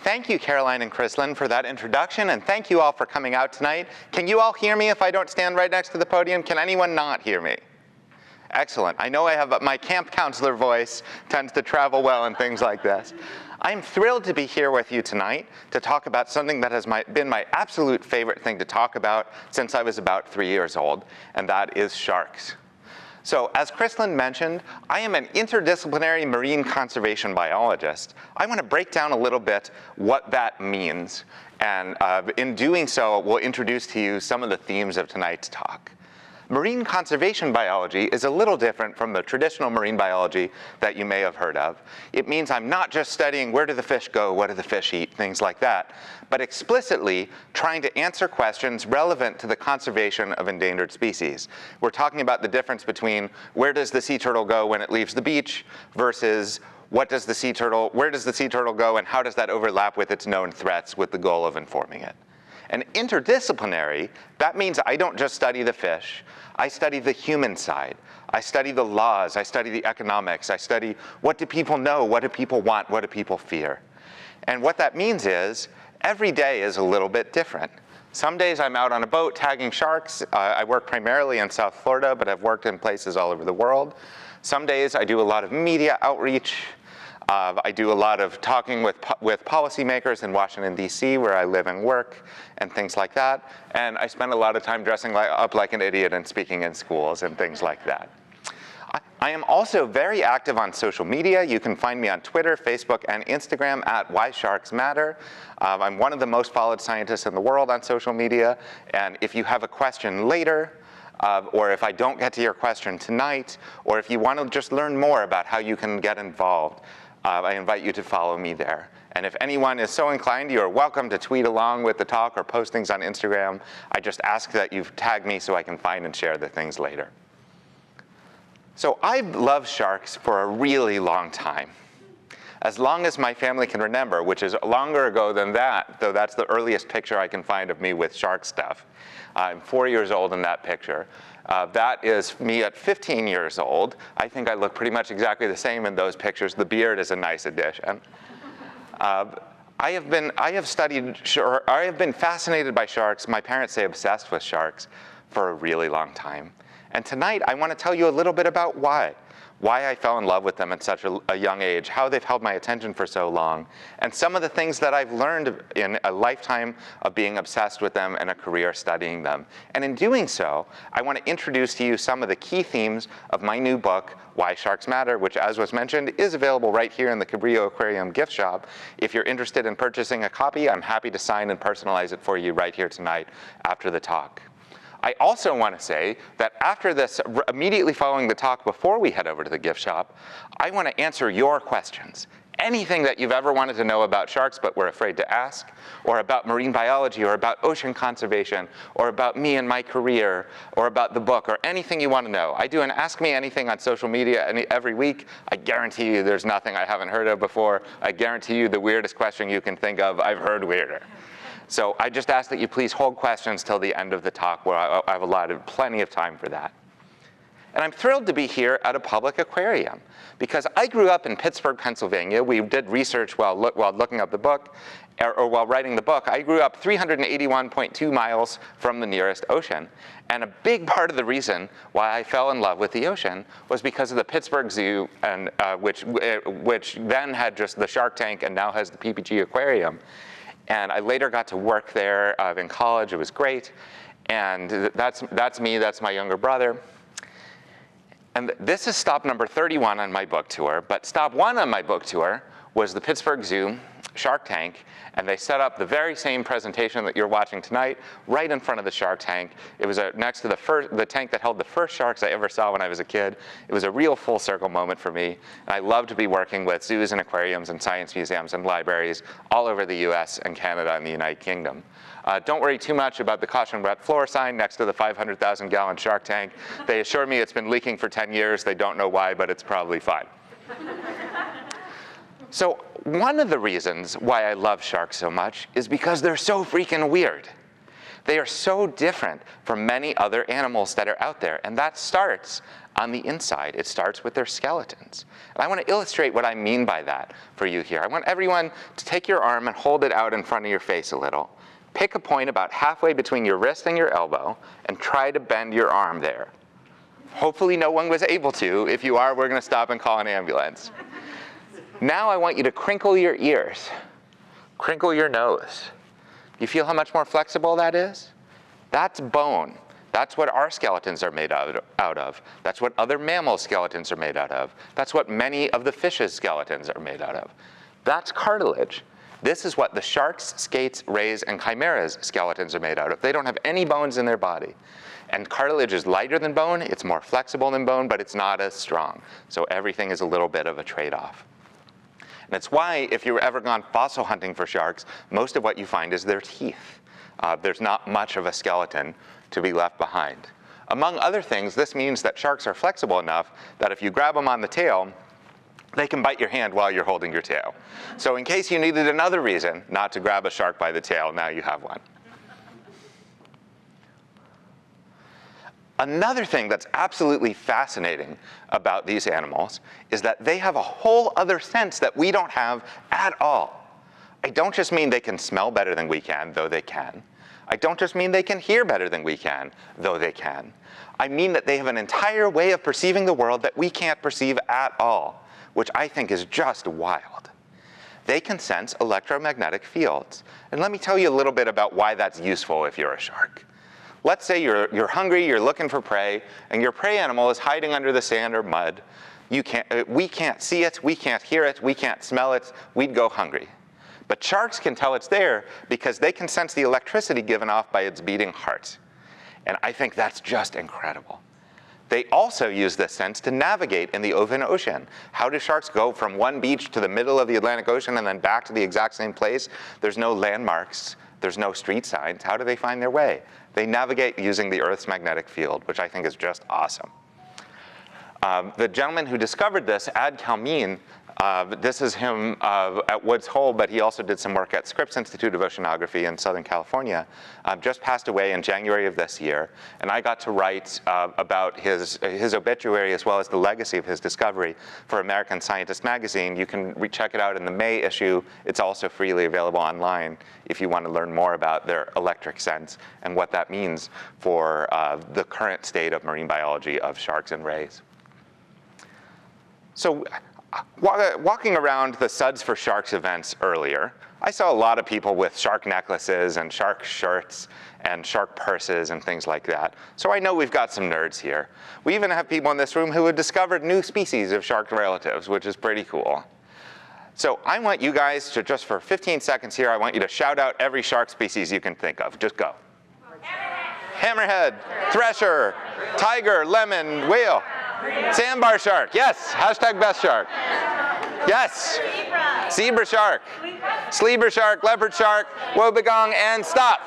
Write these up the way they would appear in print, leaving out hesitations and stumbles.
Thank you, Caroline and Chrislyn, for that introduction, and thank you all for coming out tonight. Can you all hear me if I don't stand right next to the podium? Can anyone not hear me? Excellent. I know I have my camp counselor voice tends to travel well and things like this. I'm thrilled to be here with you tonight to talk about something that has been my absolute favorite thing to talk about since I was about 3 years old, and that is sharks. So as Chrislyn mentioned, I am an interdisciplinary marine conservation biologist. I want to break down a little bit what that means, and in doing so, we'll introduce to you some of the themes of tonight's talk. Marine conservation biology is a little different from the traditional marine biology that you may have heard of. It means I'm not just studying where do the fish go, what do the fish eat, things like that, but explicitly trying to answer questions relevant to the conservation of endangered species. We're talking about the difference between where does the sea turtle go when it leaves the beach versus where does the sea turtle go and how does that overlap with its known threats with the goal of informing it. And interdisciplinary, that means I don't just study the fish, I study the human side. I study the laws, I study the economics, I study what do people know, what do people want, what do people fear. And what that means is, every day is a little bit different. Some days I'm out on a boat tagging sharks. I work primarily in South Florida, but I've worked in places all over the world. Some days I do a lot of media outreach. I do a lot of talking with policymakers in Washington, D.C., where I live and work, and things like that. And I spend a lot of time dressing up like an idiot and speaking in schools and things like that. I am also very active on social media. You can find me on Twitter, Facebook, and Instagram at Why Sharks Matter. I'm one of the most followed scientists in the world on social media. And if you have a question later, or if I don't get to your question tonight, or if you want to just learn more about how you can get involved, I invite you to follow me there. And if anyone is so inclined, you are welcome to tweet along with the talk or post things on Instagram. I just ask that you tag me so I can find and share the things later. So I've loved sharks for a really long time. As long as my family can remember, which is longer ago than that, though that's the earliest picture I can find of me with shark stuff. I'm 4 years old in that picture. That is me at 15 years old. I think I look pretty much exactly the same in those pictures. The beard is a nice addition. I have been fascinated by sharks. My parents say obsessed with sharks for a really long time. And tonight I want to tell you a little bit about why I fell in love with them at such a young age, how they've held my attention for so long, and some of the things that I've learned in a lifetime of being obsessed with them and a career studying them. And in doing so, I want to introduce to you some of the key themes of my new book, Why Sharks Matter, which, as was mentioned, is available right here in the Cabrillo Aquarium gift shop. If you're interested in purchasing a copy, I'm happy to sign and personalize it for you right here tonight after the talk. I also want to say that after this, immediately following the talk, before we head over to the gift shop, I want to answer your questions. Anything that you've ever wanted to know about sharks but were afraid to ask, or about marine biology, or about ocean conservation, or about me and my career, or about the book, or anything you want to know. I do an Ask Me Anything on social media every week. I guarantee you there's nothing I haven't heard of before. I guarantee you the weirdest question you can think of, I've heard weirder. So I just ask that you please hold questions till the end of the talk, where I've allotted plenty of time for that. And I'm thrilled to be here at a public aquarium, because I grew up in Pittsburgh, Pennsylvania. We did research while looking up the book, or while writing the book. I grew up 381.2 miles from the nearest ocean. And a big part of the reason why I fell in love with the ocean was because of the Pittsburgh Zoo, and which then had just the shark tank and now has the PPG Aquarium. And I later got to work there in college. It was great. And that's me. That's my younger brother. And this is stop number 31 on my book tour. But stop 1 on my book tour was the Pittsburgh Zoo shark tank. And they set up the very same presentation that you're watching tonight right in front of the shark tank. It was next to the tank that held the first sharks I ever saw when I was a kid. It was a real full circle moment for me. And I love to be working with zoos and aquariums and science museums and libraries all over the US and Canada and the United Kingdom. Don't worry too much about the caution wet floor sign next to the 500,000 gallon shark tank. They assure me it's been leaking for 10 years. They don't know why, but it's probably fine. So one of the reasons why I love sharks so much is because they're so freaking weird. They are so different from many other animals that are out there. And that starts On the inside, it starts with their skeletons. And I want to illustrate what I mean by that for you here. I want everyone to take your arm and hold it out in front of your face a little. Pick a point about halfway between your wrist and your elbow and try to bend your arm there. Hopefully no one was able to. If you are, we're going to stop and call an ambulance. Now I want you to crinkle your ears. Crinkle your nose. You feel how much more flexible that is? That's bone. That's what our skeletons are made out of. That's what other mammal skeletons are made out of. That's what many of the fish's skeletons are made out of. That's cartilage. This is what the sharks, skates, rays, and chimeras skeletons are made out of. They don't have any bones in their body. And cartilage is lighter than bone, it's more flexible than bone, but it's not as strong. So everything is a little bit of a trade-off. And it's why, if you've ever gone fossil hunting for sharks, most of what you find is their teeth. There's not much of a skeleton to be left behind. Among other things, this means that sharks are flexible enough that if you grab them on the tail, they can bite your hand while you're holding your tail. So in case you needed another reason not to grab a shark by the tail, now you have one. Another thing that's absolutely fascinating about these animals is that they have a whole other sense that we don't have at all. I don't just mean they can smell better than we can, though they can. I don't just mean they can hear better than we can, though they can. I mean that they have an entire way of perceiving the world that we can't perceive at all, which I think is just wild. They can sense electromagnetic fields. And let me tell you a little bit about why that's useful if you're a shark. Let's say you're hungry, you're looking for prey, and your prey animal is hiding under the sand or mud. We can't see it, we can't hear it, we can't smell it, we'd go hungry. But sharks can tell it's there because they can sense the electricity given off by its beating heart. And I think that's just incredible. They also use this sense to navigate in the open ocean. How do sharks go from one beach to the middle of the Atlantic Ocean and then back to the exact same place? There's no landmarks, there's no street signs. How do they find their way? They navigate using the Earth's magnetic field, which I think is just awesome. The gentleman who discovered this, Ad Kalmin, this is him at Woods Hole, but he also did some work at Scripps Institute of Oceanography in Southern California, just passed away in January of this year. And I got to write about his obituary as well as the legacy of his discovery for American Scientist magazine. You can check it out in the May issue. It's also freely available online if you want to learn more about their electric sense and what that means for the current state of marine biology of sharks and rays. So walking around the Suds for Sharks events earlier, I saw a lot of people with shark necklaces and shark shirts and shark purses and things like that. So I know we've got some nerds here. We even have people in this room who have discovered new species of shark relatives, which is pretty cool. So I want you guys to, just for 15 seconds here, I want you to shout out every shark species you can think of. Just go. Hammerhead, thresher, tiger, lemon, whale. Sandbar shark, yes. Hashtag best shark. Yes. Zebra shark. Sleeper shark, leopard shark, wobbegong, and stop.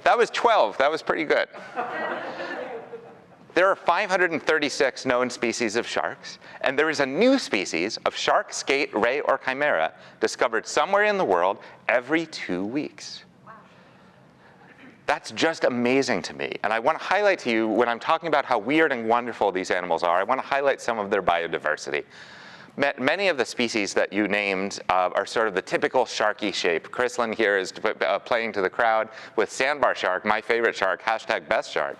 That was 12. That was pretty good. There are 536 known species of sharks, and there is a new species of shark, skate, ray, or chimera discovered somewhere in the world every 2 weeks. That's just amazing to me. And I want to highlight to you, when I'm talking about how weird and wonderful these animals are, I want to highlight some of their biodiversity. Many of the species that you named are sort of the typical sharky shape. Chrislyn here is playing to the crowd with Sandbar Shark, my favorite shark, hashtag best shark.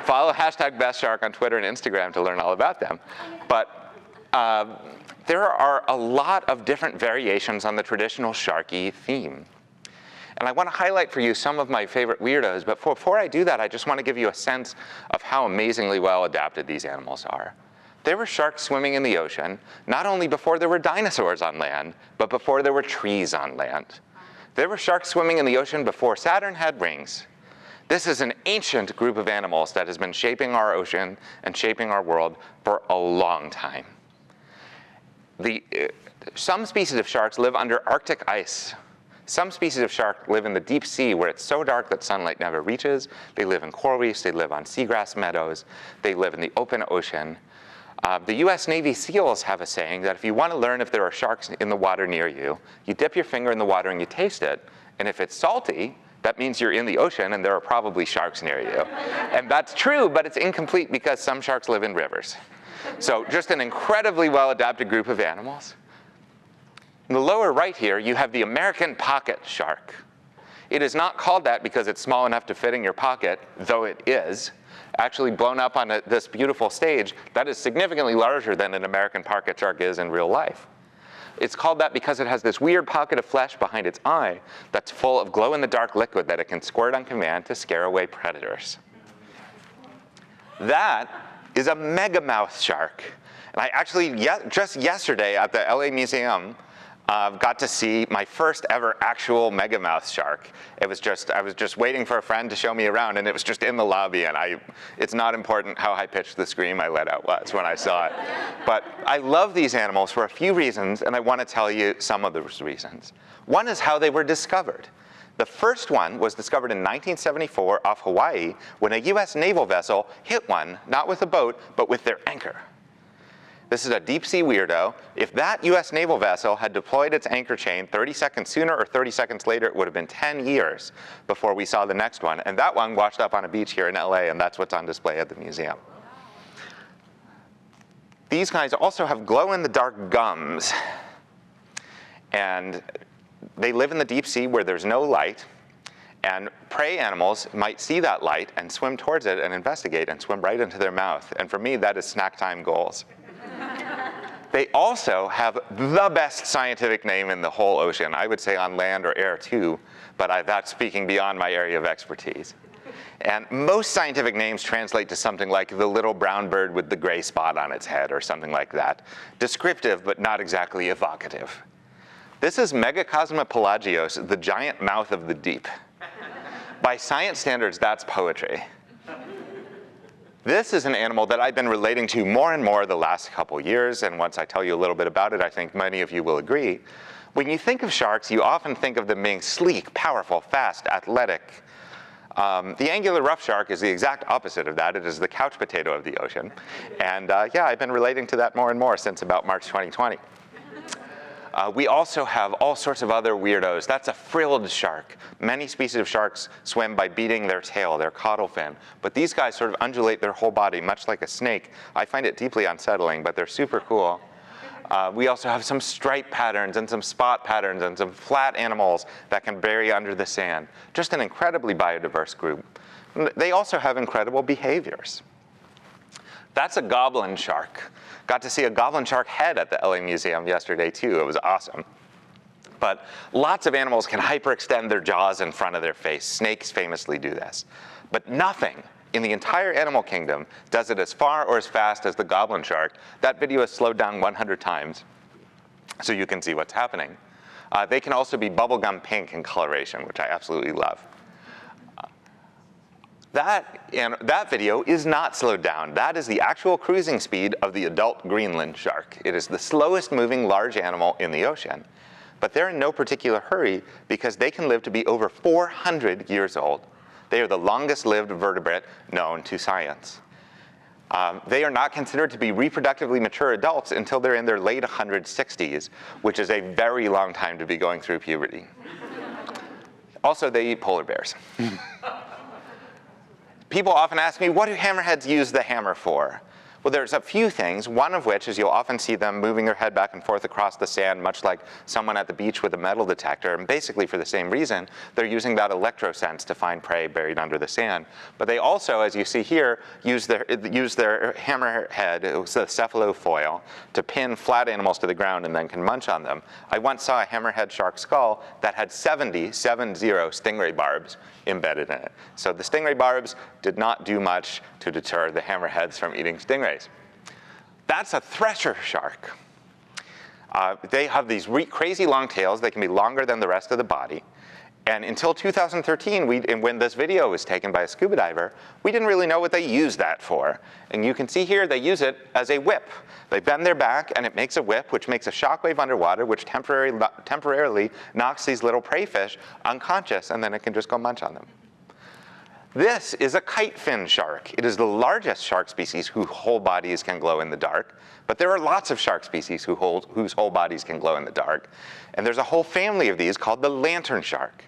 Follow hashtag best shark on Twitter and Instagram to learn all about them. But there are a lot of different variations on the traditional sharky theme. And I want to highlight for you some of my favorite weirdos, but before I do that, I just want to give you a sense of how amazingly well adapted these animals are. There were sharks swimming in the ocean, not only before there were dinosaurs on land, but before there were trees on land. There were sharks swimming in the ocean before Saturn had rings. This is an ancient group of animals that has been shaping our ocean and shaping our world for a long time. Some species of sharks live under Arctic ice. Some species of shark live in the deep sea where it's so dark that sunlight never reaches. They live in coral reefs, they live on seagrass meadows, they live in the open ocean. The US Navy SEALs have a saying that if you want to learn if there are sharks in the water near you, you dip your finger in the water and you taste it, and if it's salty, that means you're in the ocean and there are probably sharks near you. And that's true, but it's incomplete because some sharks live in rivers. So just an incredibly well-adapted group of animals. In the lower right here, you have the American pocket shark. It is not called that because it's small enough to fit in your pocket, though it is. Actually blown up on this beautiful stage that is significantly larger than an American pocket shark is in real life. It's called that because it has this weird pocket of flesh behind its eye that's full of glow-in-the-dark liquid that it can squirt on command to scare away predators. That is a megamouth shark. And I actually, just yesterday at the LA Museum, got to see my first ever actual megamouth shark. I was just waiting for a friend to show me around, and it was just in the lobby, and it's not important how high-pitched the scream I let out was when I saw it. But I love these animals for a few reasons, and I want to tell you some of those reasons. One is how they were discovered. The first one was discovered in 1974 off Hawaii when a US naval vessel hit one, not with a boat, but with their anchor. This is a deep sea weirdo. If that US naval vessel had deployed its anchor chain 30 seconds sooner or 30 seconds later, it would have been 10 years before we saw the next one. And that one washed up on a beach here in LA, and that's what's on display at the museum. These guys also have glow-in-the-dark gums. And they live in the deep sea where there's no light. And prey animals might see that light and swim towards it and investigate and swim right into their mouth. And for me, that is snack time goals. They also have the best scientific name in the whole ocean. I would say on land or air too, but that's speaking beyond my area of expertise. And most scientific names translate to something like the little brown bird with the gray spot on its head or something like that. Descriptive, but not exactly evocative. This is Megacosmopelagios, the giant mouth of the deep. By science standards, that's poetry. This is an animal that I've been relating to more and more the last couple years, and once I tell you a little bit about it, I think many of you will agree. When you think of sharks, you often think of them being sleek, powerful, fast, athletic. The angular rough shark is the exact opposite of that. It is the couch potato of the ocean. And yeah, I've been relating to that more and more since about March 2020. We also have all sorts of other weirdos. That's a frilled shark. Many species of sharks swim by beating their tail, their caudal fin. But these guys sort of undulate their whole body, much like a snake. I find it deeply unsettling, but they're super cool. We also have some stripe patterns and some spot patterns and some flat animals that can bury under the sand. Just an incredibly biodiverse group. They also have incredible behaviors. That's a goblin shark. Got to see a goblin shark head at the LA Museum yesterday too. It was awesome. But lots of animals can hyperextend their jaws in front of their face. Snakes famously do this. But nothing in the entire animal kingdom does it as far or as fast as the goblin shark. That video is slowed down 100 times so you can see what's happening. They can also be bubblegum pink in coloration, which I absolutely love. That video is not slowed down. That is the actual cruising speed of the adult Greenland shark. It is the slowest moving large animal in the ocean. But they're in no particular hurry because they can live to be over 400 years old. They are the longest lived vertebrate known to science. They are not considered to be reproductively mature adults until they're in their late 160s, which is a very long time to be going through puberty. Also, they eat polar bears. People often ask me, what do hammerheads use the hammer for? Well, there's a few things, one of which is you'll often see them moving their head back and forth across the sand, much like someone at the beach with a metal detector, and basically for the same reason. They're using that electrosense to find prey buried under the sand. But they also, as you see here, use their hammerhead, it was the cephalofoil, to pin flat animals to the ground and then can munch on them. I once saw a hammerhead shark skull that had 70 stingray barbs embedded in it. So the stingray barbs did not do much to deter the hammerheads from eating stingrays. That's a thresher shark. They have these crazy long tails. They can be longer than the rest of the body. And until 2013, when this video was taken by a scuba diver, we didn't really know what they used that for. And you can see here they use it as a whip. They bend their back and it makes a whip, which makes a shockwave underwater, which temporarily knocks these little prey fish unconscious, and then it can just go munch on them. This is a kite fin shark. It is the largest shark species whose whole bodies can glow in the dark. But there are lots of shark species whose whole bodies can glow in the dark. And there's a whole family of these called the lantern shark.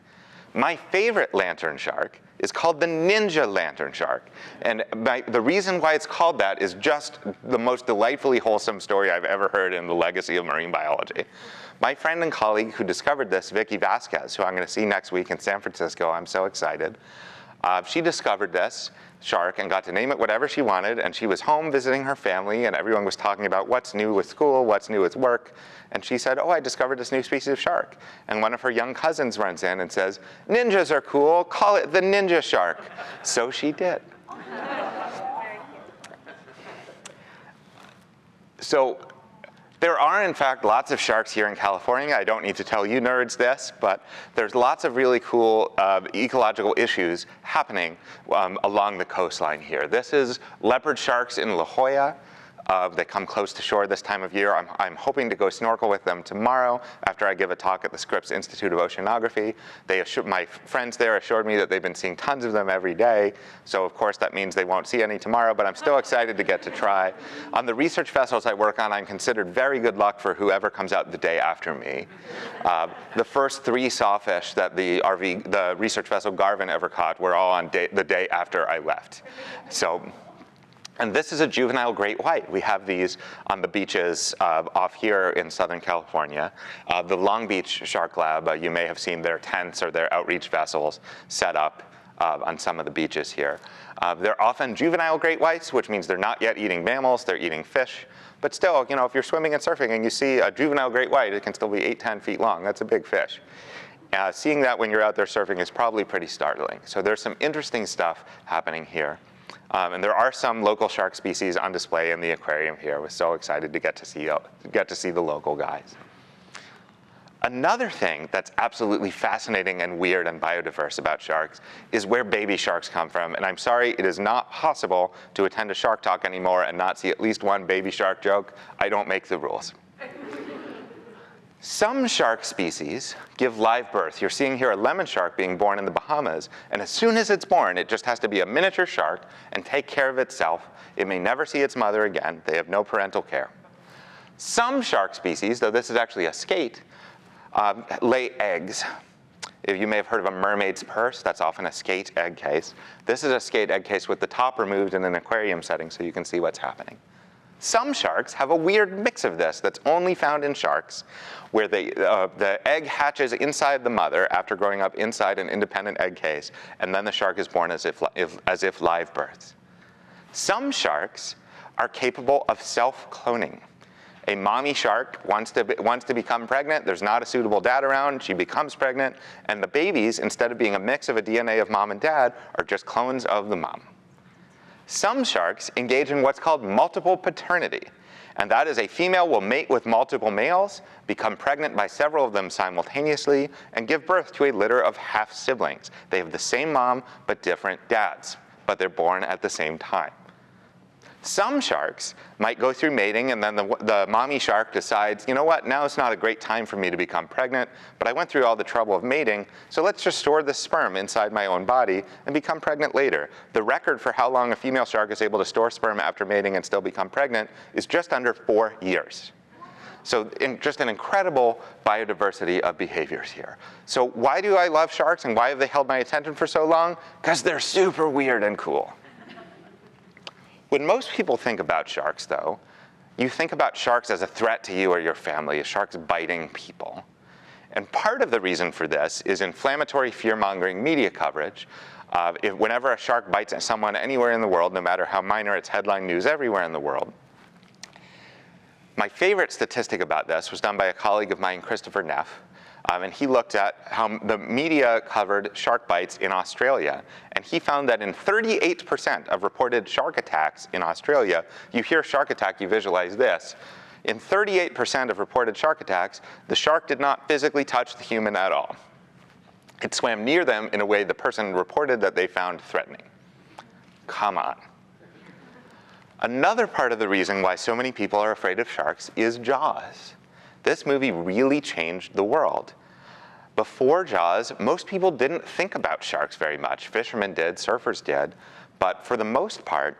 My favorite lantern shark is called the ninja lantern shark. And the reason why it's called that is just the most delightfully wholesome story I've ever heard in the legacy of marine biology. My friend and colleague who discovered this, Vicky Vasquez, who I'm going to see next week in San Francisco, I'm so excited, she discovered this shark and got to name it whatever she wanted, and she was home visiting her family, and everyone was talking about what's new with school, what's new with work, and she said, oh, I discovered this new species of shark. And one of her young cousins runs in and says, ninjas are cool, call it the ninja shark. So she did. So there are, in fact, lots of sharks here in California. I don't need to tell you nerds this, but there's lots of really cool ecological issues happening along the coastline here. This is leopard sharks in La Jolla. They come close to shore this time of year. I'm hoping to go snorkel with them tomorrow after I give a talk at the Scripps Institute of Oceanography. My friends there assured me that they've been seeing tons of them every day. So of course that means they won't see any tomorrow, but I'm still excited to get to try. On the research vessels I work on, I'm considered very good luck for whoever comes out the day after me. The first 3 sawfish that the research vessel Garvin ever caught were all on the day after I left. And this is a juvenile great white. We have these on the beaches off here in Southern California. The Long Beach Shark Lab, you may have seen their tents or their outreach vessels set up on some of the beaches here. They're often juvenile great whites, which means they're not yet eating mammals, they're eating fish. But still, if you're swimming and surfing and you see a juvenile great white, it can still be 8-10 feet long. That's a big fish. Seeing that when you're out there surfing is probably pretty startling. So there's some interesting stuff happening here. And there are some local shark species on display in the aquarium here. We're so excited to get to see the local guys. Another thing that's absolutely fascinating and weird and biodiverse about sharks is where baby sharks come from. And I'm sorry, it is not possible to attend a Shark Talk anymore and not see at least one baby shark joke. I don't make the rules. Some shark species give live birth. You're seeing here a lemon shark being born in the Bahamas, and as soon as it's born, it just has to be a miniature shark and take care of itself. It may never see its mother again. They have no parental care. Some shark species, though this is actually a skate, lay eggs. If you may have heard of a mermaid's purse, that's often a skate egg case. This is a skate egg case with the top removed in an aquarium setting so you can see what's happening. Some sharks have a weird mix of this that's only found in sharks, where the egg hatches inside the mother after growing up inside an independent egg case, and then the shark is born as if live births. Some sharks are capable of self-cloning. A mommy shark wants to become pregnant. There's not a suitable dad around. She becomes pregnant, and the babies, instead of being a mix of a DNA of mom and dad, are just clones of the mom. Some sharks engage in what's called multiple paternity, and that is a female will mate with multiple males, become pregnant by several of them simultaneously, and give birth to a litter of half-siblings. They have the same mom, but different dads, but they're born at the same time. Some sharks might go through mating, and then the mommy shark decides, you know what, now it's not a great time for me to become pregnant, but I went through all the trouble of mating, so let's just store the sperm inside my own body and become pregnant later. The record for how long a female shark is able to store sperm after mating and still become pregnant is just under 4 years. So just an incredible biodiversity of behaviors here. So why do I love sharks and why have they held my attention for so long? Because they're super weird and cool. When most people think about sharks, though, you think about sharks as a threat to you or your family, as sharks biting people. And part of the reason for this is inflammatory fear-mongering media coverage. Whenever a shark bites someone anywhere in the world, no matter how minor, it's headline news everywhere in the world. My favorite statistic about this was done by a colleague of mine, Christopher Neff. And he looked at how the media covered shark bites in Australia. And he found that in 38% of reported shark attacks in Australia, you hear shark attack, you visualize this. In 38% of reported shark attacks, the shark did not physically touch the human at all. It swam near them in a way the person reported that they found threatening. Come on. Another part of the reason why so many people are afraid of sharks is Jaws. This movie really changed the world. Before Jaws, most people didn't think about sharks very much. Fishermen did, surfers did, but for the most part,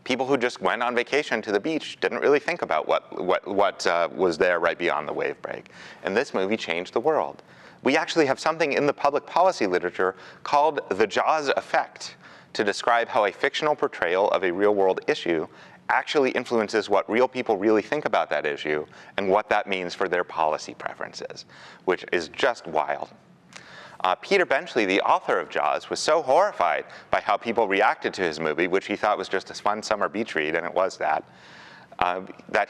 People who just went on vacation to the beach didn't really think about what was there right beyond the wave break. And this movie changed the world. We actually have something in the public policy literature called the Jaws effect to describe how a fictional portrayal of a real-world issue actually influences what real people really think about that issue and what that means for their policy preferences, which is just wild. Peter Benchley, the author of Jaws, was so horrified by how people reacted to his movie, which he thought was just a fun summer beach read, and it was that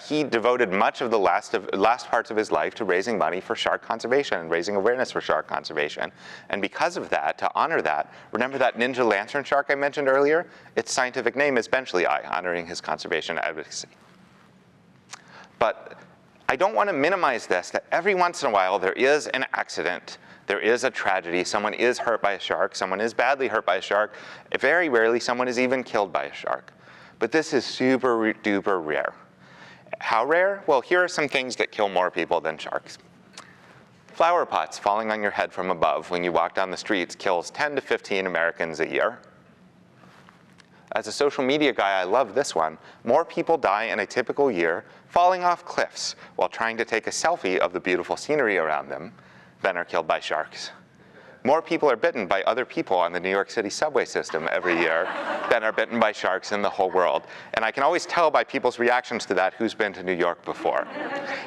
he devoted much of the last parts of his life to raising money for shark conservation and raising awareness for shark conservation. And because of that, to honor that, remember that ninja lantern shark I mentioned earlier? Its scientific name is Benchley Eye, honoring his conservation advocacy. But I don't want to minimize this, that every once in a while there is an accident, there is a tragedy, someone is hurt by a shark, someone is badly hurt by a shark, very rarely someone is even killed by a shark. But this is super duper rare. How rare? Well, here are some things that kill more people than sharks. Flower pots falling on your head from above when you walk down the streets kills 10 to 15 Americans a year. As a social media guy, I love this one. More people die in a typical year falling off cliffs while trying to take a selfie of the beautiful scenery around them than are killed by sharks. More people are bitten by other people on the New York City subway system every year than are bitten by sharks in the whole world. And I can always tell by people's reactions to that who's been to New York before.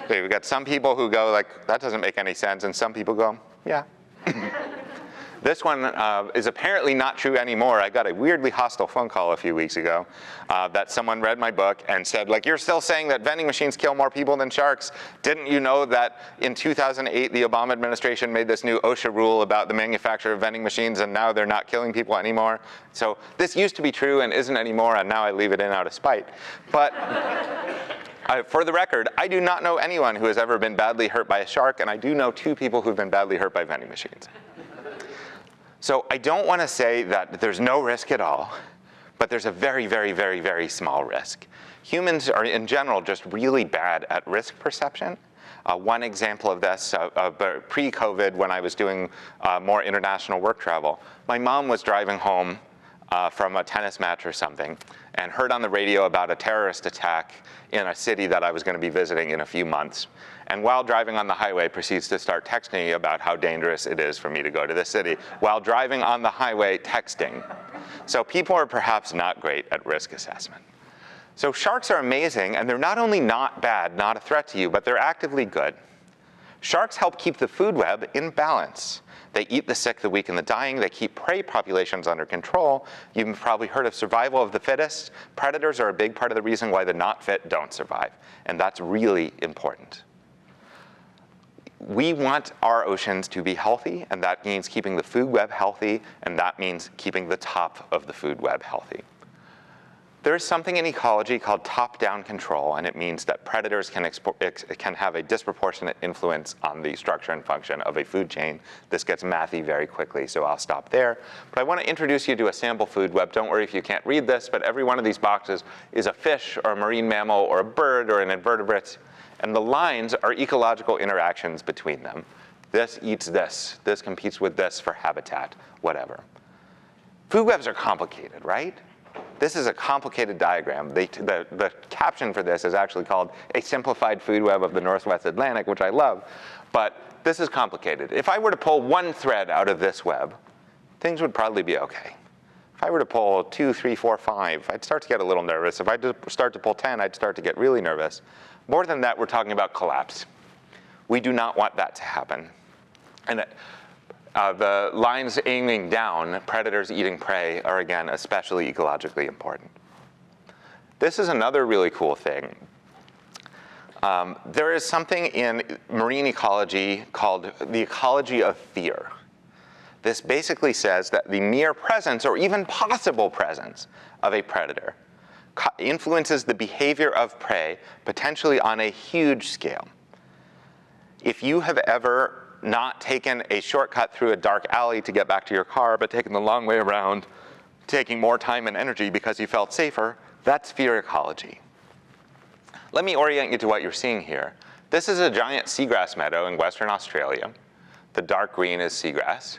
We've got some people who go like, that doesn't make any sense, and some people go, yeah. This one is apparently not true anymore. I got a weirdly hostile phone call a few weeks ago that someone read my book and said, like, you're still saying that vending machines kill more people than sharks. Didn't you know that in 2008, the Obama administration made this new OSHA rule about the manufacture of vending machines, and now they're not killing people anymore? So this used to be true and isn't anymore, and now I leave it in out of spite. But for the record, I do not know anyone who has ever been badly hurt by a shark, and I do know 2 people who've been badly hurt by vending machines. So I don't want to say that there's no risk at all, but there's a very, very, very, very small risk. Humans are, in general, just really bad at risk perception. One example of this, pre-COVID, when I was doing more international work travel, my mom was driving home from a tennis match or something and heard on the radio about a terrorist attack in a city that I was going to be visiting in a few months. And while driving on the highway, proceeds to start texting me about how dangerous it is for me to go to this city, while driving on the highway texting. So people are perhaps not great at risk assessment. So sharks are amazing, and they're not only not bad, not a threat to you, but they're actively good. Sharks help keep the food web in balance. They eat the sick, the weak, and the dying. They keep prey populations under control. You've probably heard of survival of the fittest. Predators are a big part of the reason why the not fit don't survive, and that's really important. We want our oceans to be healthy, and that means keeping the food web healthy, and that means keeping the top of the food web healthy. There's something in ecology called top-down control, and it means that predators can have a disproportionate influence on the structure and function of a food chain. This gets mathy very quickly, so I'll stop there. But I want to introduce you to a sample food web. Don't worry if you can't read this, but every one of these boxes is a fish or a marine mammal or a bird or an invertebrate. And the lines are ecological interactions between them. This eats this. This competes with this for habitat, whatever. Food webs are complicated, right? This is a complicated diagram. The caption for this is actually called A Simplified Food Web of the Northwest Atlantic, which I love. But this is complicated. If I were to pull one thread out of this web, things would probably be okay. If I were to pull 2, 3, 4, 5, I'd start to get a little nervous. If I start to pull 10, I'd start to get really nervous. More than that, we're talking about collapse. We do not want that to happen. And the lines aiming down, predators eating prey, are again especially ecologically important. This is another really cool thing. There is something in marine ecology called the ecology of fear. This basically says that the mere presence or even possible presence of a predator influences the behavior of prey potentially on a huge scale. If you have ever not taken a shortcut through a dark alley to get back to your car, but taken the long way around, taking more time and energy because you felt safer, that's fear ecology. Let me orient you to what you're seeing here. This is a giant seagrass meadow in Western Australia. The dark green is seagrass.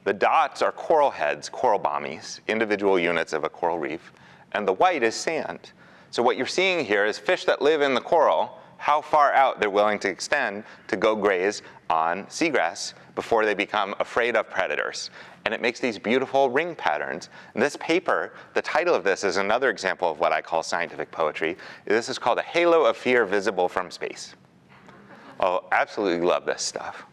The dots are coral heads, coral bommies, individual units of a coral reef. and the white is sand. So what you're seeing here is fish that live in the coral, how far out they're willing to extend to go graze on seagrass before they become afraid of predators. And it makes these beautiful ring patterns. And this paper, the title of this is another example of what I call scientific poetry. This is called A Halo of Fear Visible from Space. Oh, absolutely love this stuff.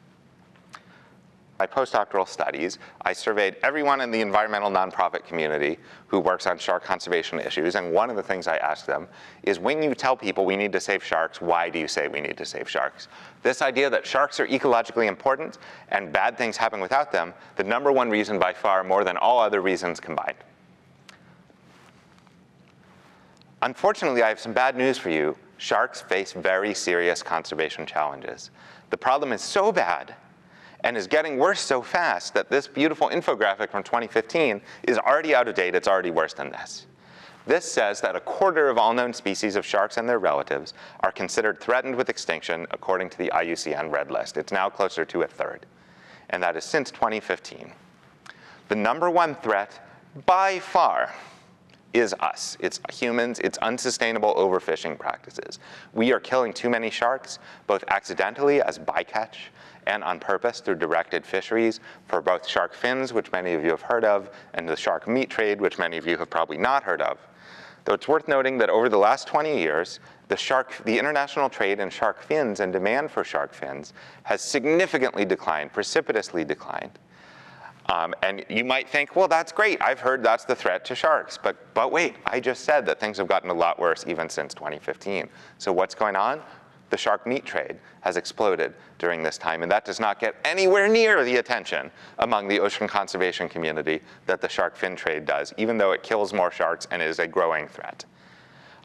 My postdoctoral studies, I surveyed everyone in the environmental nonprofit community who works on shark conservation issues, and one of the things I asked them is, when you tell people we need to save sharks, why do you say we need to save sharks? This idea that sharks are ecologically important and bad things happen without them, the number one reason by far, more than all other reasons combined. Unfortunately, I have some bad news for you. Sharks face very serious conservation challenges. The problem is so bad and is getting worse so fast that this beautiful infographic from 2015 is already out of date. It's already worse than this. This says that 1/4 of all known species of sharks and their relatives are considered threatened with extinction according to the IUCN Red List. It's now closer to 1/3, and that is since 2015. The number one threat by far is us. It's humans, it's unsustainable overfishing practices. We are killing too many sharks, both accidentally as bycatch and on purpose through directed fisheries for both shark fins, which many of you have heard of, and the shark meat trade, which many of you have probably not heard of. Though it's worth noting that over the last 20 years, the international trade in shark fins and demand for shark fins has significantly declined, precipitously declined. And you might think, well, that's great. I've heard that's the threat to sharks. But wait, I just said that things have gotten a lot worse even since 2015. So what's going on? The shark meat trade has exploded during this time, and that does not get anywhere near the attention among the ocean conservation community that the shark fin trade does, even though it kills more sharks and is a growing threat.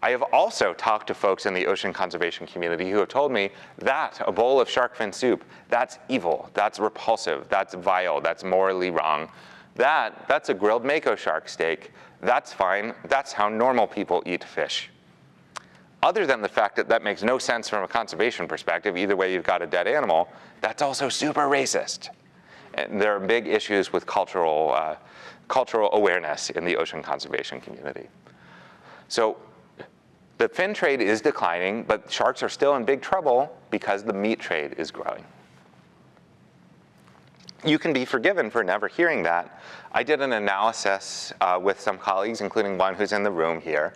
I have also talked to folks in the ocean conservation community who have told me that a bowl of shark fin soup, that's evil, that's repulsive, that's vile, that's morally wrong. That's a grilled mako shark steak. That's fine. That's how normal people eat fish. Other than the fact that that makes no sense from a conservation perspective, either way you've got a dead animal, that's also super racist. And there are big issues with cultural awareness in the ocean conservation community. So the fin trade is declining, but sharks are still in big trouble because the meat trade is growing. You can be forgiven for never hearing that. I did an analysis with some colleagues, including one who's in the room here,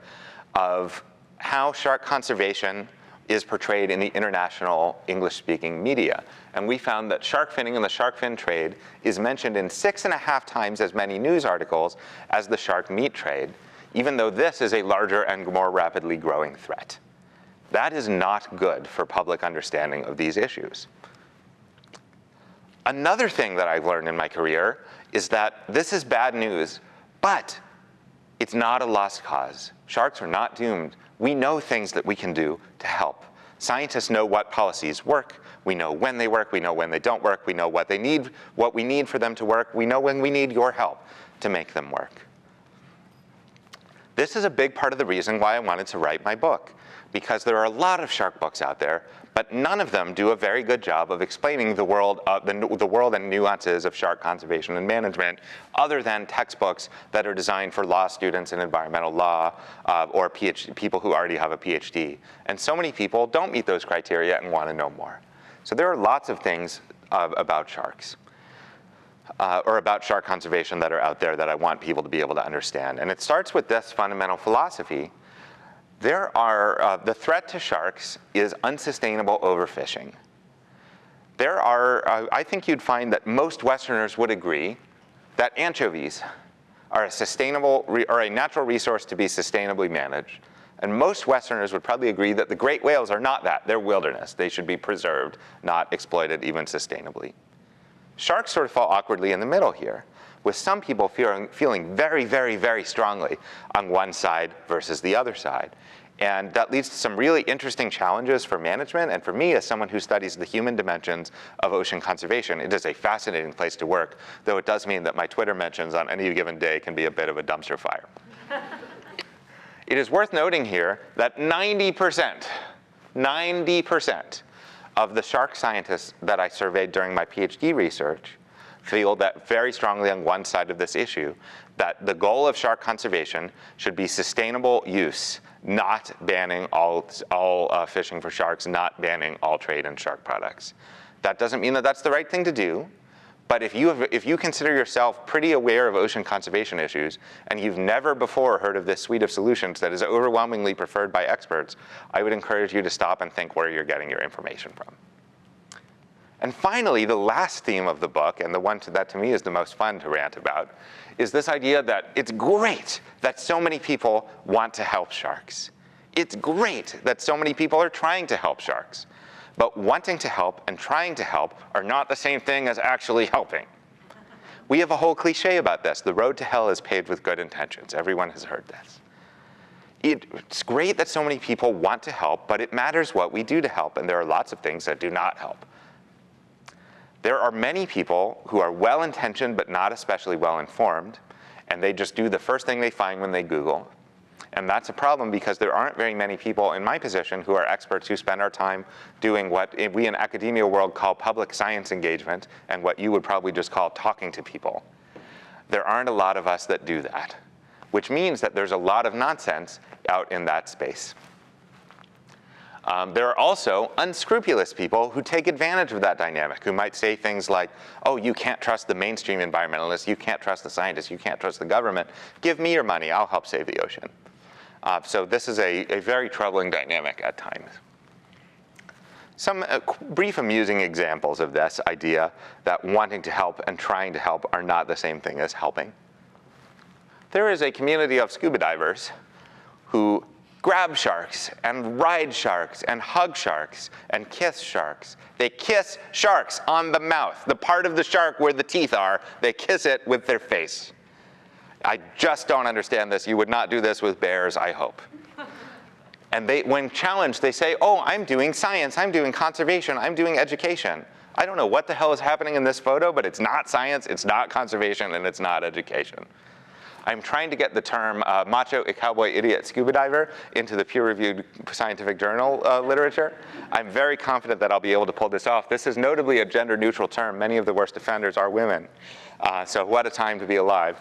of how shark conservation is portrayed in the international English-speaking media. And we found that shark finning and the shark fin trade is mentioned in 6.5 times as many news articles as the shark meat trade, even though this is a larger and more rapidly growing threat. That is not good for public understanding of these issues. Another thing that I've learned in my career is that this is bad news, but it's not a lost cause. Sharks are not doomed. We know things that we can do to help. Scientists know what policies work. We know when they work. We know when they don't work. We know what they need, what we need for them to work. We know when we need your help to make them work. This is a big part of the reason why I wanted to write my book, because there are a lot of shark books out there, but none of them do a very good job of explaining the world and nuances of shark conservation and management, other than textbooks that are designed for law students in environmental law or people who already have a PhD. And so many people don't meet those criteria and want to know more. So there are lots of things about sharks. Or about shark conservation that are out there that I want people to be able to understand. And it starts with this fundamental philosophy. The threat to sharks is unsustainable overfishing. I think you'd find that most Westerners would agree that anchovies are a natural resource to be sustainably managed. And most Westerners would probably agree that the great whales are not that. They're wilderness. They should be preserved, not exploited even sustainably. Sharks sort of fall awkwardly in the middle here, with some people feeling very, very, very strongly on one side versus the other side. And that leads to some really interesting challenges for management. And for me, as someone who studies the human dimensions of ocean conservation, it is a fascinating place to work, though it does mean that my Twitter mentions on any given day can be a bit of a dumpster fire. It is worth noting here that 90% of the shark scientists that I surveyed during my PhD research feel that very strongly on one side of this issue, that the goal of shark conservation should be sustainable use, not banning all fishing for sharks, not banning all trade in shark products. That doesn't mean that that's the right thing to do, but if you consider yourself pretty aware of ocean conservation issues, and you've never before heard of this suite of solutions that is overwhelmingly preferred by experts, I would encourage you to stop and think where you're getting your information from. And finally, the last theme of the book, and the one that to me is the most fun to rant about, is this idea that it's great that so many people want to help sharks. It's great that so many people are trying to help sharks. But wanting to help and trying to help are not the same thing as actually helping. We have a whole cliche about this. The road to hell is paved with good intentions. Everyone has heard this. It's great that so many people want to help, but it matters what we do to help, and there are lots of things that do not help. There are many people who are well-intentioned but not especially well-informed, and they just do the first thing they find when they Google. And that's a problem because there aren't very many people in my position who are experts who spend our time doing what we in academia world call public science engagement and what you would probably just call talking to people. There aren't a lot of us that do that, which means that there's a lot of nonsense out in that space. There are also unscrupulous people who take advantage of that dynamic, who might say things like, oh, you can't trust the mainstream environmentalists, you can't trust the scientists, you can't trust the government, give me your money, I'll help save the ocean. So this is a very troubling dynamic at times. Some brief amusing examples of this idea that wanting to help and trying to help are not the same thing as helping. There is a community of scuba divers who grab sharks and ride sharks and hug sharks and kiss sharks. They kiss sharks on the mouth, the part of the shark where the teeth are, they kiss it with their face. I just don't understand this. You would not do this with bears, I hope. And when challenged, they say, oh, I'm doing science, I'm doing conservation, I'm doing education. I don't know what the hell is happening in this photo, but it's not science, it's not conservation, and it's not education. I'm trying to get the term macho cowboy idiot scuba diver into the peer-reviewed scientific journal literature. I'm very confident that I'll be able to pull this off. This is notably a gender-neutral term. Many of the worst offenders are women. So what a time to be alive.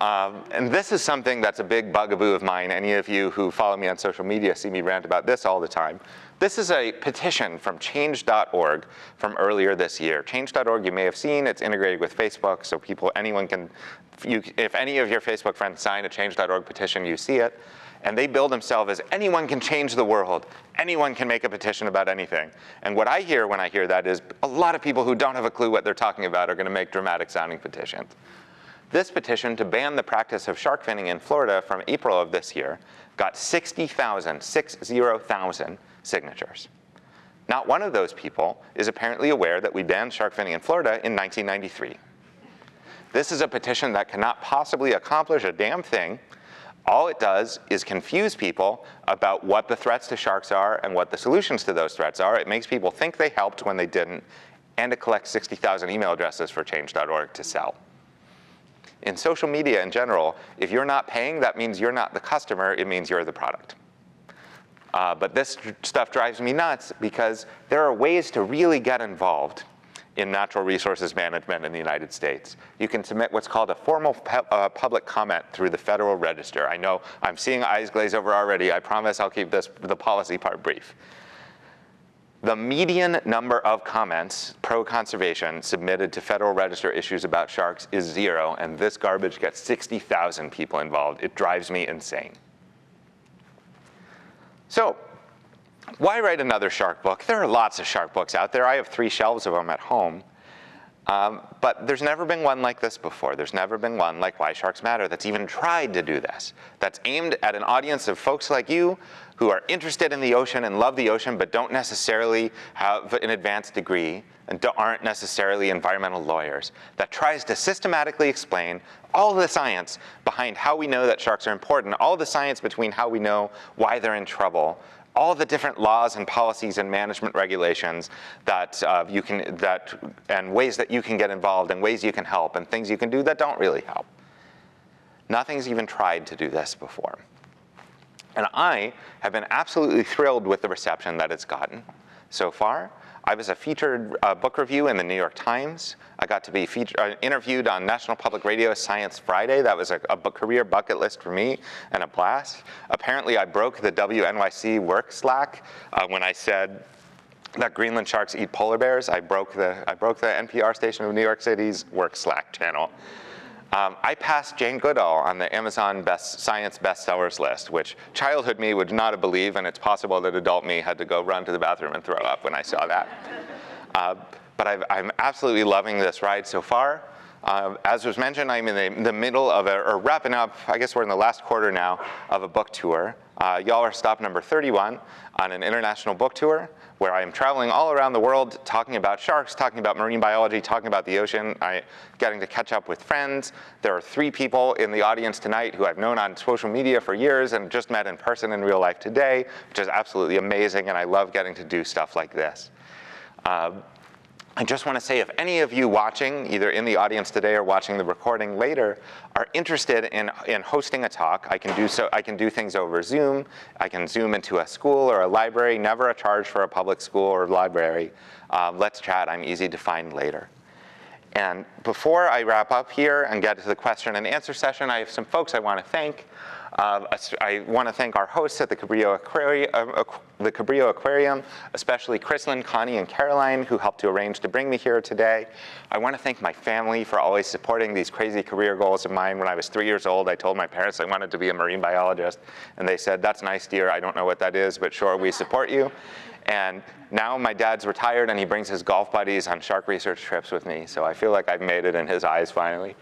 And this is something that's a big bugaboo of mine. Any of you who follow me on social media see me rant about this all the time. This is a petition from change.org from earlier this year. Change.org, you may have seen, it's integrated with Facebook, so anyone can, if any of your Facebook friends sign a change.org petition, you see it. And they bill themselves as anyone can change the world. Anyone can make a petition about anything. And what I hear when I hear that is a lot of people who don't have a clue what they're talking about are going to make dramatic sounding petitions. This petition to ban the practice of shark finning in Florida from April of this year got 60,000 signatures. Not one of those people is apparently aware that we banned shark finning in Florida in 1993. This is a petition that cannot possibly accomplish a damn thing. All it does is confuse people about what the threats to sharks are and what the solutions to those threats are. It makes people think they helped when they didn't, and it collects 60,000 email addresses for change.org to sell. In social media in general, if you're not paying, that means you're not the customer, it means you're the product. But this stuff drives me nuts because there are ways to really get involved in natural resources management in the United States. You can submit what's called a formal public comment through the Federal Register. I know I'm seeing eyes glaze over already. I promise I'll keep the policy part brief. The median number of comments pro-conservation submitted to Federal Register issues about sharks is 0, and this garbage gets 60,000 people involved. It drives me insane. So, why write another shark book? There are lots of shark books out there. I have 3 shelves of them at home. But there's never been one like this before. There's never been one like Why Sharks Matter that's even tried to do this. That's aimed at an audience of folks like you who are interested in the ocean and love the ocean but don't necessarily have an advanced degree and aren't necessarily environmental lawyers. That tries to systematically explain all the science behind how we know that sharks are important, all the science between how we know why they're in trouble, all the different laws and policies and management regulations that and ways that you can get involved and ways you can help and things you can do that don't really help. Nothing's even tried to do this before. And I have been absolutely thrilled with the reception that it's gotten so far. I was a featured book review in the New York Times. I got to be interviewed on National Public Radio's Science Friday. That was a career bucket list for me and a blast. Apparently, I broke the WNYC work slack when I said that Greenland sharks eat polar bears. I broke the NPR station of New York City's work Slack channel. I passed Jane Goodall on the Amazon Science bestsellers list, which childhood me would not have believed, and it's possible that adult me had to go run to the bathroom and throw up when I saw that. But I'm absolutely loving this ride so far. As was mentioned, I'm in the middle of or wrapping up, I guess we're in the last quarter now, of a book tour. Y'all are stop number 31 on an international book tour where I am traveling all around the world talking about sharks, talking about marine biology, talking about the ocean, getting to catch up with friends. There are 3 people in the audience tonight who I've known on social media for years and just met in person in real life today, which is absolutely amazing, and I love getting to do stuff like this. I just want to say, if any of you watching, either in the audience today or watching the recording later, are interested in hosting a talk, I can do things over Zoom. I can Zoom into a school or a library, never a charge for a public school or library. Let's chat. I'm easy to find later. And before I wrap up here and get to the question and answer session, I have some folks I want to thank. I want to thank our hosts at the Cabrillo Aquarium, especially Chrislyn, Connie, and Caroline, who helped to arrange to bring me here today. I want to thank my family for always supporting these crazy career goals of mine. When I was 3 years old, I told my parents I wanted to be a marine biologist, and they said, "That's nice, dear. I don't know what that is, but sure, we support you." And now my dad's retired, and he brings his golf buddies on shark research trips with me, so I feel like I've made it in his eyes finally.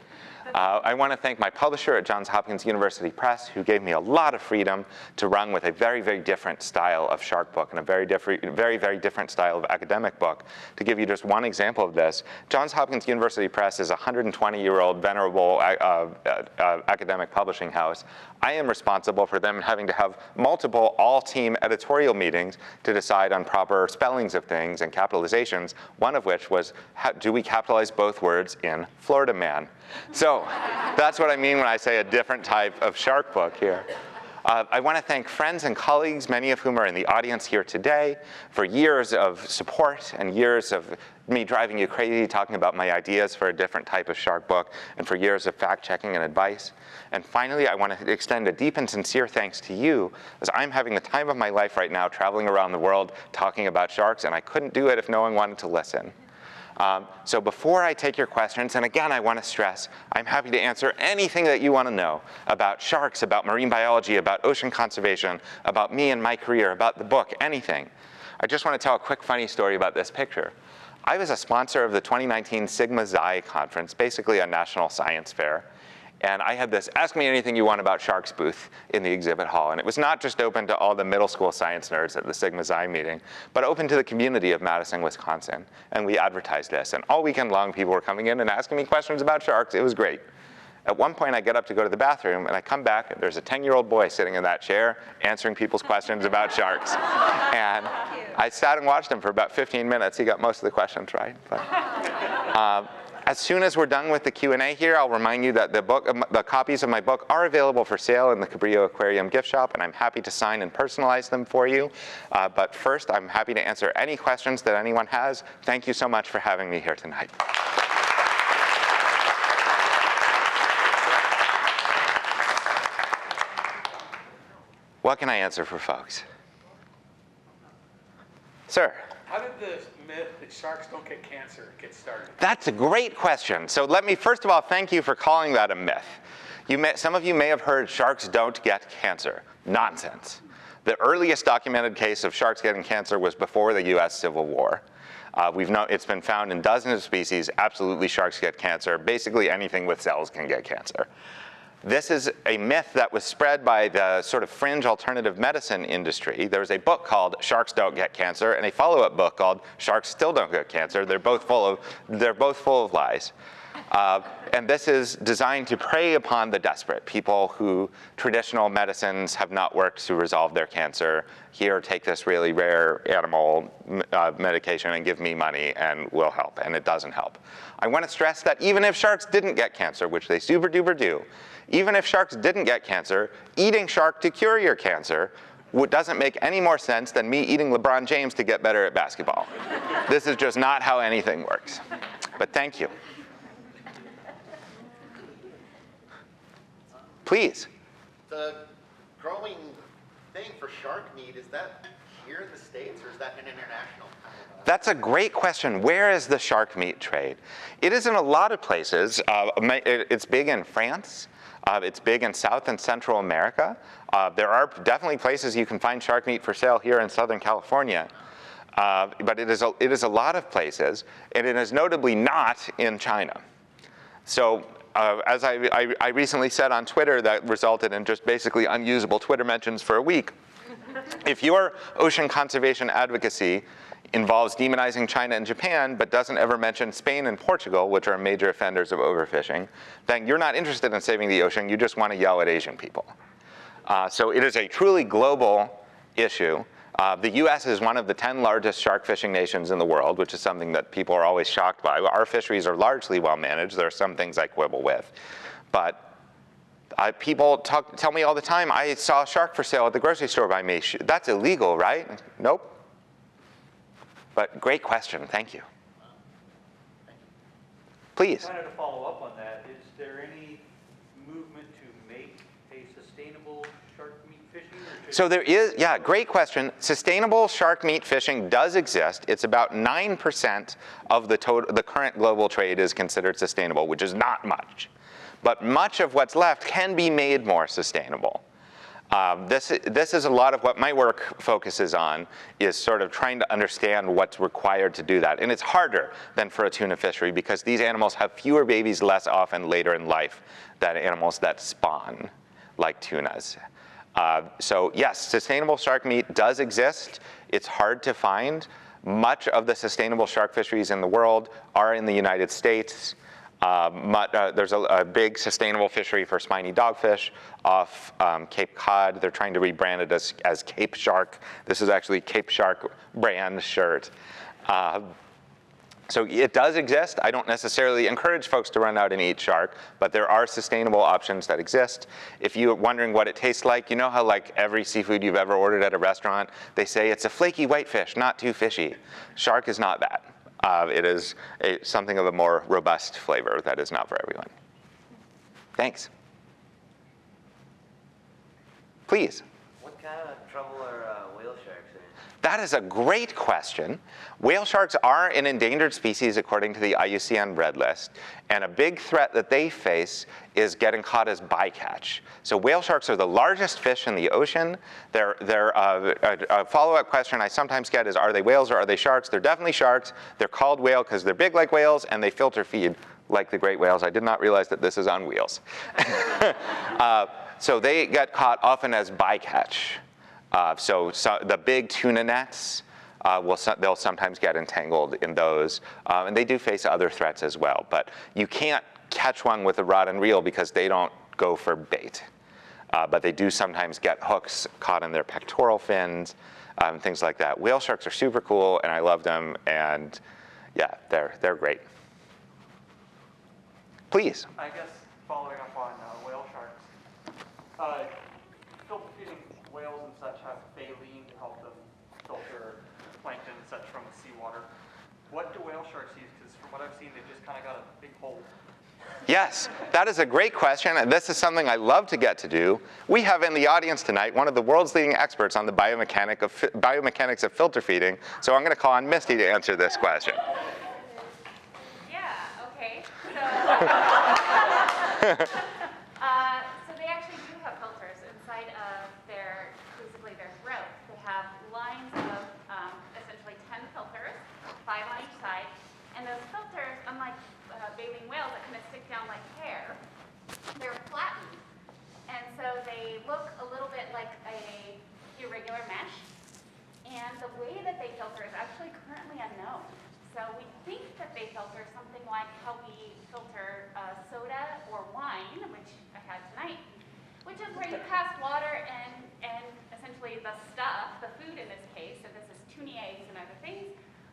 I want to thank my publisher at Johns Hopkins University Press, who gave me a lot of freedom to run with a very, very different style of shark book and a very, very different style of academic book. To give you just one example of this, Johns Hopkins University Press is a 120-year-old venerable academic publishing house. I am responsible for them having to have multiple all-team editorial meetings to decide on proper spellings of things and capitalizations, one of which was, do we capitalize both words in Florida Man? So that's what I mean when I say a different type of shark book here. I want to thank friends and colleagues, many of whom are in the audience here today, for years of support and years of me driving you crazy talking about my ideas for a different type of shark book, and for years of fact-checking and advice. And finally, I want to extend a deep and sincere thanks to you, as I'm having the time of my life right now traveling around the world talking about sharks, and I couldn't do it if no one wanted to listen. So before I take your questions, and again, I want to stress, I'm happy to answer anything that you want to know about sharks, about marine biology, about ocean conservation, about me and my career, about the book, anything. I just want to tell a quick funny story about this picture. I was a sponsor of the 2019 Sigma Xi conference, basically a national science fair. And I had this Ask Me Anything You Want About Sharks booth in the exhibit hall. And it was not just open to all the middle school science nerds at the Sigma Xi meeting, but open to the community of Madison, Wisconsin. And we advertised this. And all weekend long, people were coming in and asking me questions about sharks. It was great. At one point, I get up to go to the bathroom, and I come back, and there's a 10-year-old boy sitting in that chair answering people's questions about sharks. And I sat and watched him for about 15 minutes. He got most of the questions right. But, as soon as we're done with the Q&A here, I'll remind you that the copies of my book are available for sale in the Cabrillo Aquarium gift shop, and I'm happy to sign and personalize them for you. But first, I'm happy to answer any questions that anyone has. Thank you so much for having me here tonight. What can I answer for folks? Sir? How did the myth that sharks don't get cancer get started? That's a great question. So let me first of all thank you for calling that a myth. Some of you may have heard sharks don't get cancer. Nonsense. The earliest documented case of sharks getting cancer was before the US Civil War. It's been found in dozens of species. Absolutely, sharks get cancer. Basically, anything with cells can get cancer. This is a myth that was spread by the sort of fringe alternative medicine industry. There was a book called Sharks Don't Get Cancer and a follow-up book called Sharks Still Don't Get Cancer. They're both full of lies. And this is designed to prey upon the desperate, people who traditional medicines have not worked to resolve their cancer. Here, take this really rare animal medication and give me money and we'll help, and it doesn't help. I want to stress that even if sharks didn't get cancer, which they super duper do, even if sharks didn't get cancer, eating shark to cure your cancer doesn't make any more sense than me eating LeBron James to get better at basketball. This is just not how anything works. But thank you. Please. The growing thing for shark meat, is that here in the States or is that an international? That's a great question. Where is the shark meat trade? It is in a lot of places. It's big in France. It's big in South and Central America. There are definitely places you can find shark meat for sale here in Southern California. But it is a lot of places, and it is notably not in China. So as I recently said on Twitter, that resulted in just basically unusable Twitter mentions for a week. If your ocean conservation advocacy involves demonizing China and Japan, but doesn't ever mention Spain and Portugal, which are major offenders of overfishing, then you're not interested in saving the ocean, you just want to yell at Asian people. So it is a truly global issue. The US is one of the 10 largest shark fishing nations in the world, which is something that people are always shocked by. Our fisheries are largely well managed. There are some things I quibble with. But people tell me all the time, I saw a shark for sale at the grocery store by me. That's illegal, right? Nope. But great question, thank you. Please. Kind of to follow up on that, is there any movement to make a sustainable shark meat fishing? So there is, yeah, great question. Sustainable shark meat fishing does exist. It's about 9% of the current global trade is considered sustainable, which is not much. But much of what's left can be made more sustainable. This is a lot of what my work focuses on, is sort of trying to understand what's required to do that. And it's harder than for a tuna fishery because these animals have fewer babies less often later in life than animals that spawn, like tunas. So yes, sustainable shark meat does exist. It's hard to find. Much of the sustainable shark fisheries in the world are in the United States. There's a big sustainable fishery for spiny dogfish off Cape Cod. They're trying to rebrand it as Cape Shark. This is actually Cape Shark brand shirt. So it does exist. I don't necessarily encourage folks to run out and eat shark, but there are sustainable options that exist. If you're wondering what it tastes like, you know how like every seafood you've ever ordered at a restaurant, they say it's a flaky white fish, not too fishy. Shark is not that. It is something of a more robust flavor that is not for everyone. Thanks. Please. What kind of trouble are whale sharks in? That is a great question. Whale sharks are an endangered species according to the IUCN Red List, and a big threat that they face is getting caught as bycatch. So whale sharks are the largest fish in the ocean. A follow-up question I sometimes get is, are they whales or are they sharks? They're definitely sharks. They're called whale because they're big like whales and they filter feed like the great whales. I did not realize that this is on wheels. So they get caught often as bycatch. So the big tuna nets, they'll sometimes get entangled in those. And they do face other threats as well. But you can't catch one with a rod and reel because they don't go for bait. But they do sometimes get hooks caught in their pectoral fins, things like that. Whale sharks are super cool, and I love them. And yeah, they're great. Please. I guess following up on whale sharks, filter feeding whales and such have baleen to help them filter plankton and such from the seawater. What do whale sharks use? Because from what I've seen, they've just kind of got a big hole. Yes, that is a great question, and this is something I love to get to do. We have in the audience tonight one of the world's leading experts on the biomechanics of filter feeding, so I'm going to call on Misty to answer this question. Yeah, okay. So they actually do have filters inside of basically their throat. They have lines of essentially 10 filters, 5 on each side, and those filters, unlike baleen whales that kind of stick down like hair, they're flattened. And so they look a little bit like a irregular mesh. And the way that they filter is actually currently unknown. So we think that they filter something like how we filter soda or wine, which I had tonight, which is where you pass water and essentially the stuff, the food in this case, so this is tuna eggs and other things,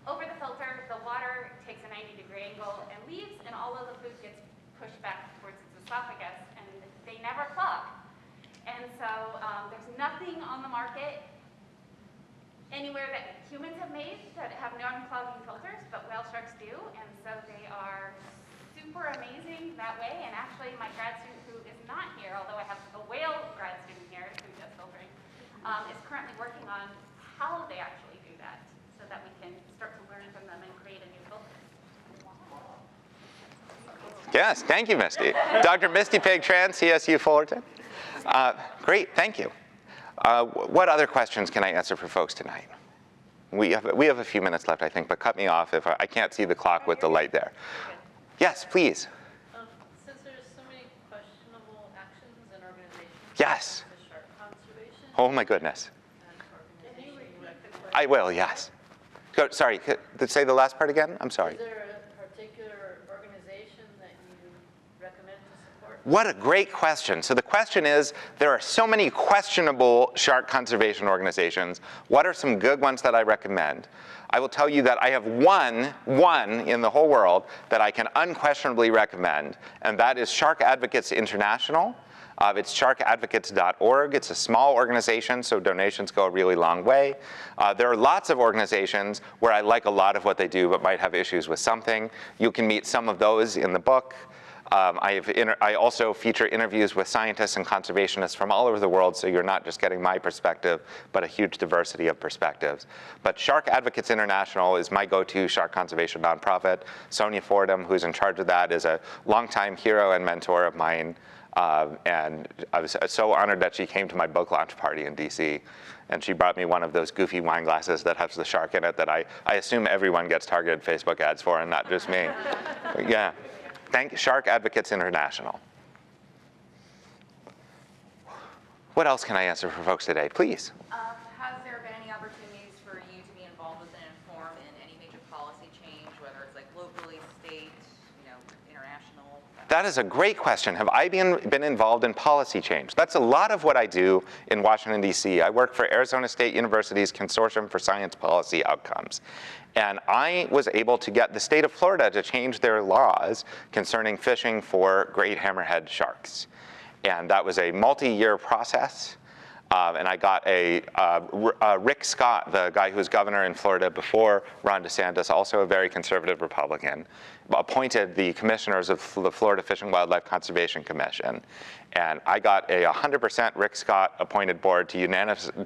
over the filter. The water takes a 90-degree angle and leaves, and all of the food gets pushed back towards its esophagus, and they never clog. And And so there's nothing on the market anywhere that humans have made that have non-clogging filters, but whale sharks do. And so they are super amazing that way. And actually, my grad student who is not here, although I have a whale grad student here who does filtering, is currently working on how they actually do that so that we can start to learn from them and create a new filter. Yes, thank you, Misty. Dr. Misty Pig-Tran, CSU Fullerton. Great, thank you. What other questions can I answer for folks tonight? We have a few minutes left, I think, but cut me off if I can't see the clock with the light there. Yes, please. Since there's so many questionable actions and organizations Yes. for shark conservation Oh my goodness. and organization recognition, I will, yes. Sorry, say the last part again? I'm sorry. is there a particular organization that you recommend to support? What a great question. So the question is, there are so many questionable shark conservation organizations. What are some good ones that I recommend? I will tell you that I have one in the whole world that I can unquestionably recommend, and that is Shark Advocates International. It's sharkadvocates.org. It's a small organization, so donations go a really long way. There are lots of organizations where I like a lot of what they do, but might have issues with something. You can meet some of those in the book. I also feature interviews with scientists and conservationists from all over the world, so you're not just getting my perspective, but a huge diversity of perspectives. But Shark Advocates International is my go-to shark conservation nonprofit. Sonia Fordham, who's in charge of that, is a longtime hero and mentor of mine. And I was so honored that she came to my book launch party in DC. And she brought me one of those goofy wine glasses that has the shark in it that I assume everyone gets targeted Facebook ads for, and not just me. But yeah. Thank Shark Advocates International. What else can I answer for folks today? Please. Has there been any opportunities for you to be involved with and informed in any major policy change, whether it's like locally, state, international? That is a great question. Have I been involved in policy change? That's a lot of what I do in Washington, D.C. I work for Arizona State University's Consortium for Science Policy Outcomes. And I was able to get the state of Florida to change their laws concerning fishing for great hammerhead sharks. And that was a multi-year process. And I got Rick Scott, the guy who was governor in Florida before Ron DeSantis, also a very conservative Republican, appointed the commissioners of the Florida Fish and Wildlife Conservation Commission. And I got a 100% Rick Scott appointed board to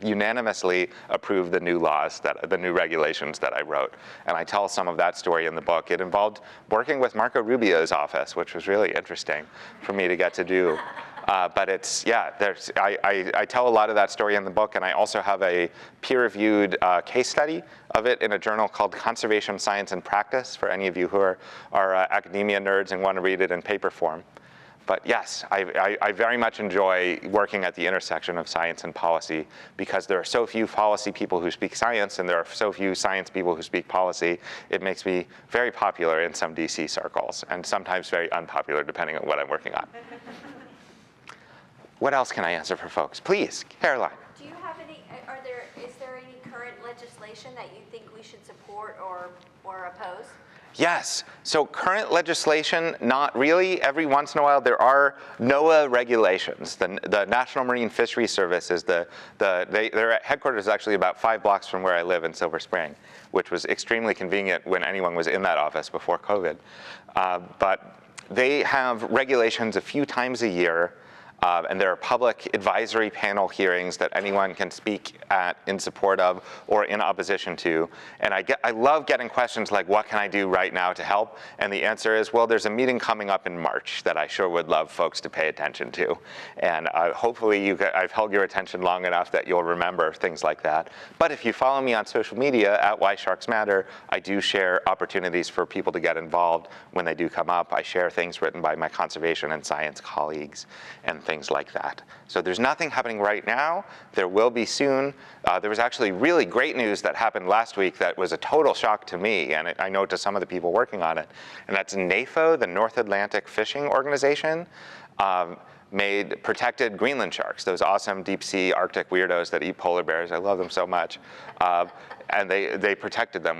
unanimously approve the new laws, the new regulations that I wrote. And I tell some of that story in the book. It involved working with Marco Rubio's office, which was really interesting for me to get to do. But it's, yeah, I tell a lot of that story in the book, and I also have a peer-reviewed case study of it in a journal called Conservation Science and Practice, for any of you who are academia nerds and want to read it in paper form. But yes, I very much enjoy working at the intersection of science and policy, because there are so few policy people who speak science, and there are so few science people who speak policy. It makes me very popular in some DC circles, and sometimes very unpopular, depending on what I'm working on. What else can I answer for folks? Please, Caroline. Do you have any, is there any current legislation that you think we should support or oppose? Yes, so current legislation, not really. Every once in a while there are NOAA regulations. The National Marine Fisheries Service is their headquarters is actually about 5 blocks from where I live in Silver Spring, which was extremely convenient when anyone was in that office before COVID. But they have regulations a few times a year. And there are public advisory panel hearings that anyone can speak at in support of or in opposition to. And I love getting questions like, what can I do right now to help? And the answer is, well, there's a meeting coming up in March that I sure would love folks to pay attention to. And hopefully I've held your attention long enough that you'll remember things like that. But if you follow me on social media at Why Sharks Matter, I do share opportunities for people to get involved when they do come up. I share things written by my conservation and science colleagues and things like that. So there's nothing happening right now. There will be soon. There was actually really great news that happened last week that was a total shock to me, and I know to some of the people working on it. And that's NAFO, the North Atlantic Fishing Organization, protected Greenland sharks, those awesome deep sea Arctic weirdos that eat polar bears. I love them so much. And they protected them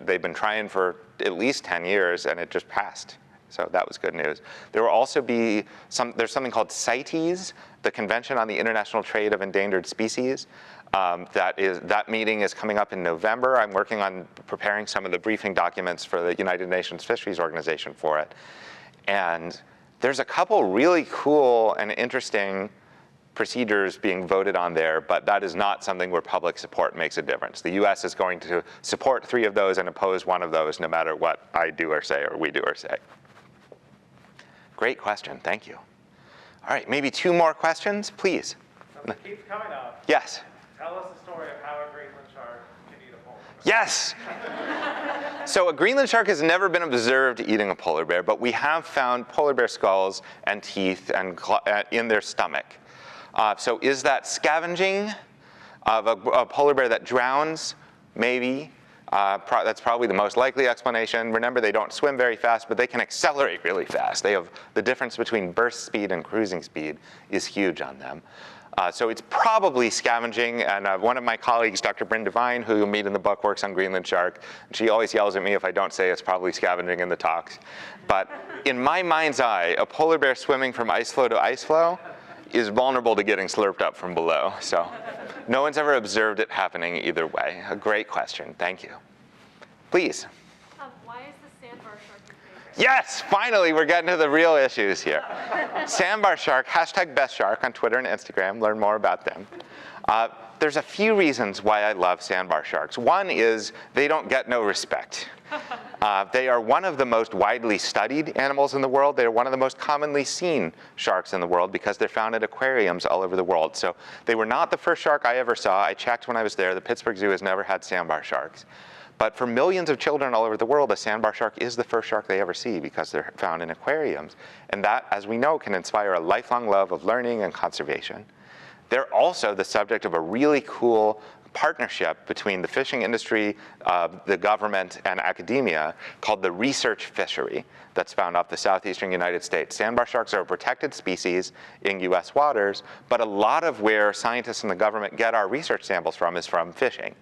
they've been trying for at least 10 years, and it just passed. So that was good news. There will also be there's something called CITES, the Convention on the International Trade of Endangered Species. That meeting is coming up in November. I'm working on preparing some of the briefing documents for the United Nations Fisheries Organization for it. And there's a couple really cool and interesting procedures being voted on there, but that is not something where public support makes a difference. The US is going to support 3 of those and oppose 1 of those, no matter what I do or say, or we do or say. Great question, thank you. All right, maybe 2 more questions, please. It keeps coming up. Yes. Tell us the story of how a Greenland shark can eat a polar bear. Yes! So a Greenland shark has never been observed eating a polar bear, but we have found polar bear skulls and teeth and in their stomach. So is that scavenging of a polar bear that drowns? Maybe. That's probably the most likely explanation. Remember, they don't swim very fast, but they can accelerate really fast. They have the difference between burst speed and cruising speed is huge on them. So it's probably scavenging, and one of my colleagues, Dr. Bryn Devine, who you'll meet in the book, works on Greenland shark. And she always yells at me if I don't say it's probably scavenging in the talks. But in my mind's eye, a polar bear swimming from ice floe to ice floe is vulnerable to getting slurped up from below. So no one's ever observed it happening either way. A great question, thank you. Please. Why is the sandbar shark your favorite? Yes, finally, we're getting to the real issues here. Sandbar Shark, #BestShark on Twitter and Instagram, learn more about them. There's a few reasons why I love sandbar sharks. One is they don't get no respect. They are one of the most widely studied animals in the world. They're one of the most commonly seen sharks in the world because they're found at aquariums all over the world. So they were not the first shark I ever saw. I checked when I was there. The Pittsburgh Zoo has never had sandbar sharks. But for millions of children all over the world, a sandbar shark is the first shark they ever see because they're found in aquariums. And that, as we know, can inspire a lifelong love of learning and conservation. They're also the subject of a really cool partnership between the fishing industry, the government, and academia called the research fishery that's found off the southeastern United States. Sandbar sharks are a protected species in US waters, but a lot of where scientists and the government get our research samples from is from fishing.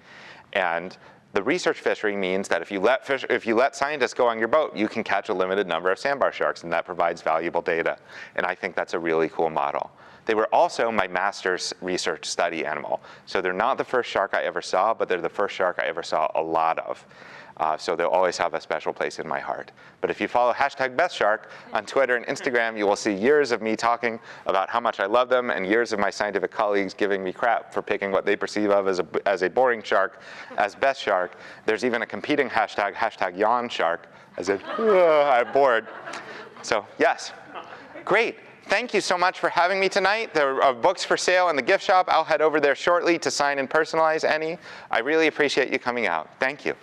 And the research fishery means that if you let scientists go on your boat, you can catch a limited number of sandbar sharks, and that provides valuable data. And I think that's a really cool model. They were also my master's research study animal. So they're not the first shark I ever saw, but they're the first shark I ever saw a lot of. So they'll always have a special place in my heart. But if you follow #BestShark on Twitter and Instagram, you will see years of me talking about how much I love them and years of my scientific colleagues giving me crap for picking what they perceive of as a boring shark as best shark. There's even a competing hashtag #YawnShark, as in, I'm bored. So yes, great. Thank you so much for having me tonight. There are books for sale in the gift shop. I'll head over there shortly to sign and personalize any. I really appreciate you coming out. Thank you.